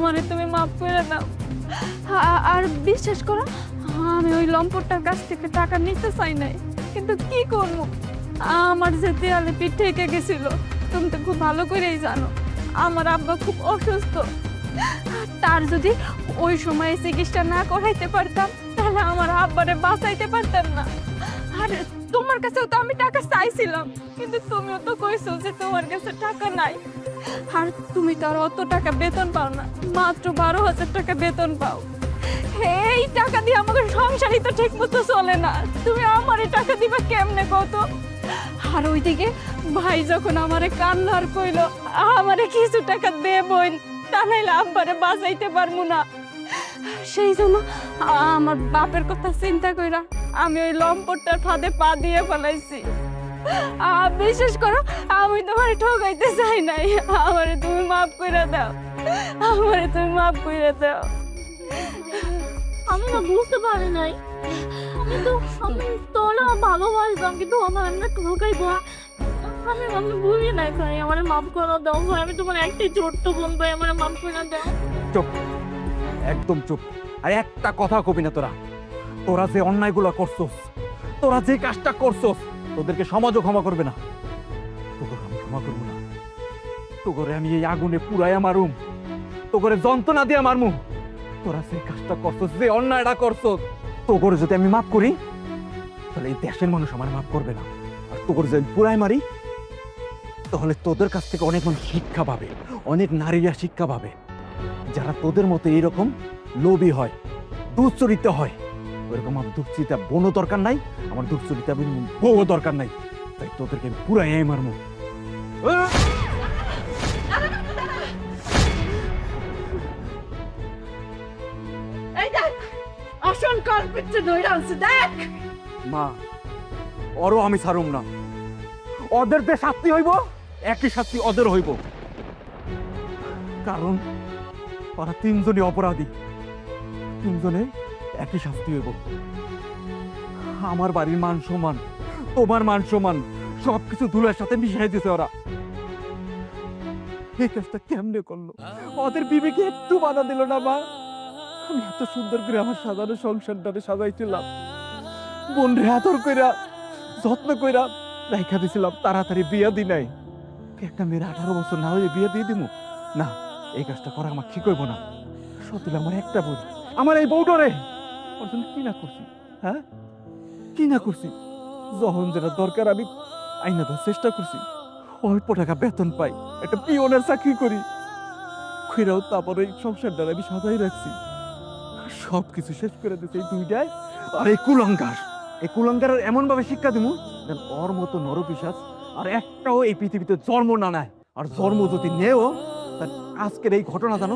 আমারে তুমি মাফ করে দাও। আর বিশ্বাস করো, আমি ওই লম্পটটার কাছ থেকে টাকা নিতে চাই নাই, কিন্তু কি করবো, আমার যে দেয়ালে পিঠ ঠেকে গেছিল। তুমি তো খুব ভালো করেই জানো আমার আব্বা খুব অসুস্থ। তার যদি ওই সময় চিকিৎসা না করাইতে পারতাম তাহলে আমার আব্বারে বাঁচাইতে পারতাম না। আর তোমার কাছেও তো আমি টাকা চাইছিলাম, কিন্তু তুমিও তো কইছো যে তোমার কাছে টাকা নাই। আর তুমি তো আর অত টাকা বেতন পাও না, মাত্র 12,000 টাকা বেতন পাও। এই টাকা দিয়ে আমাকে সংসারই তো ঠিক মতো চলে না, তুমি আমারে টাকা দিবা কেমনে কত? আর ওইদিকে ভাই যখন আমারে কান্নার কইলো আমারে কিছু টাকা দে বোন, তা নাইলে আব্বারে বাঁচাইতে পারবো না। সেই জন্য আমার বাপের কথা চিন্তা কইরা আমি ওই লম্পটটার ফাঁদে পা দিয়ে ফেলাইছি। বিশেষ করো, আমি তোমার ঠকাইতে চাই নাই, আমারে তুমি মাফ করে দাও, আমারে তুমি মাফ করে দাও। আমি না বুঝতে পারি নাই, আমি তোরা ভালোবাসতাম, কিন্তু আমার এমনি ঠকাইবো। আমি বুঝি নাই ভাই, আমার মাফ করে দাও ভাই, আমি তোমার একটাই ছোট্ট বোন ভাই, আমার মাফ করে দাও। চুপ, একদম চুপ। আর একটা কথা কবি না তোরা। তোরা যে অন্যায়গুলো করছস, তোরা যে কাজটা করছস, তোদেরকে সমাজও ক্ষমা করবে না। তোকে আমি ক্ষমা করবো না। তোকে আমি এই আগুনে পুরাইয়া মারুম, তোকে যন্ত্রণা দিয়া মারমু। তোরা যে কাজটা করছস, যে অন্যায়টা করছস, তোকে যদি আমি মাফ করি তাহলে এই দেশের মানুষ আমার মাফ করবে না। আর তোকে যদি পুরাই মারি তাহলে তোদের কাছ থেকে অনেক মানুষ শিক্ষা পাবে, অনেক নারীরা শিক্ষা পাবে। যারা তোদের মতো এইরকম লোভী হয়, দুশ্চরিত্র হয়, ওইরকম আমার দুশ্চরিতা বোনও দরকার নাই, আমার দুশ্চরিতা বউও দরকার নাই। তাই তোদেরকে আমি পুরাই মারমু। এই দেখ, আসন কাল পিচ্ছে ধরে আনছে, দেখ। মা, ওরও আমি ছাড়ুম না। ওদের যে শাস্তি হইব একই শাস্তি ওদের হইব, কারণ ওরা তিনজনই অপরাধী, তিনজনে একই শাস্তি হইব। আমার বাড়ির মান সমান, তোমার মান সমান, সবকিছু ধুলার সাথে মিশাই দিছে ওরা। এই কাজটা কেমনে করলো? ওদের বিবেকে একটু বাধা দিল না মা? আমি এত সুন্দর করে আমার সাজানো সংসারটারে সাজাইছিলাম, বোন রে আদর কইরা যত্ন কইরা রাইখা দিছিলাম, তাড়াতাড়ি বিয়া দি নাই। একটা মেয়ের 18 বছর না হয়ে বিয়ে দিয়ে দিমু না? এই কাজটা করা আমার ঠিক হইব না। সত্যি আমার একটা বোন, আমার এই বউটারে ওর জন্য কি না করছি, হ্যাঁ কি না করছি? যখন যেটা দরকার আমি আইনা দেওয়ার চেষ্টা করছি। অল্প টাকা বেতন পাই, একটা পিওনের চাকরি করি, খুঁড়াও তারপর এই সংসারটার আমি সাজাই রাখছি। সবকিছু শেষ করে দিচ্ছে এই দুইটায়। আর এই কুলঙ্গার, এই কুলঙ্গারের এমন ভাবে শিক্ষা দিমু যেন ওর মতো নরপিশাচ আর একটাও এই পৃথিবীতে জন্ম না নেয়। আর জন্ম যদি নেও, তার আজকের এই ঘটনা যেন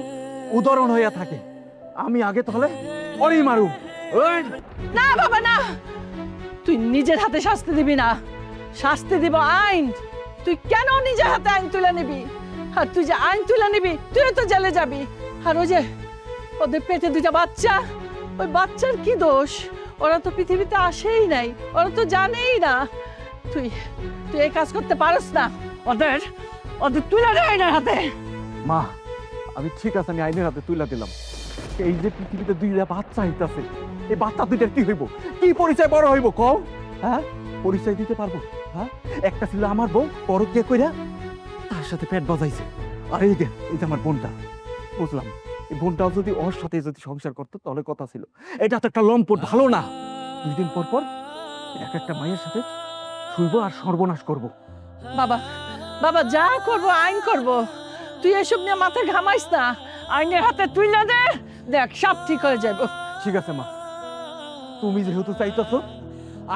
উদাহরণ হইয়া থাকে। আমি আগে তাহলে ওরই মারু। না বাবা না, তুই নিজের হাতে শাস্তি দিবি না, শাস্তি দিব আইন। তুই কেন নিজের হাতে আইন তুলে নিবি? আর তুই যে আইন তুলে নিবি তুই তো জেলে যাবি। আর ওই যে ওদের পেটে দুইটা বাচ্চা, ওই বাচ্চার কি দোষ? ওরা তো পৃথিবীতে আসেই নাই, ওরা তো জানেই না। তুই তুই এই কাজ করতে পারস না। ওদের ওদের তুলে দে আইনের হাতে। মা, আমি ঠিক আছে, আমি আইনের হাতে তুইলা দিলাম। এই যে পৃথিবীতে দুইটা বাচ্চা হইতাছে, এই বাচ্চা দুইটার কি হইব? কি পরিচয় বড় হইব কও? হ্যাঁ, পরিচয় দিতে পারবো? হ্যাঁ, একটা ছিল আমার বউ, পরকিয়া কইরা তার সাথে পেট বাজাইছে। আর এই যে আমার বোনটা, বুঝলাম এই বোনটাও যদি ওর সাথে যদি সংসার করতো তাহলে কথা ছিল। এটা তো একটা লম্পট, ভালো না। 2 দিন পর পর এক একটা মায়ের সাথে শুইব আর সর্বনাশ করব। বাবা বাবা যা করবো আইন করব, তুই এসব নিয়ে মাথা ঘামাইস না। আইনের হাতে তুইলা দে, দেখ সব ঠিক হয়ে যাবো। ঠিক আছে মা, তুমি যেহেতু চাইতেছ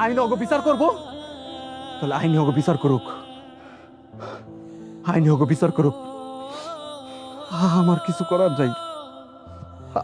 আইন অগ বিচার করবো, তাহলে আইন অগ বিচার করুক, আইন অগ বিচার করুক। আমার কিছু করার নাই।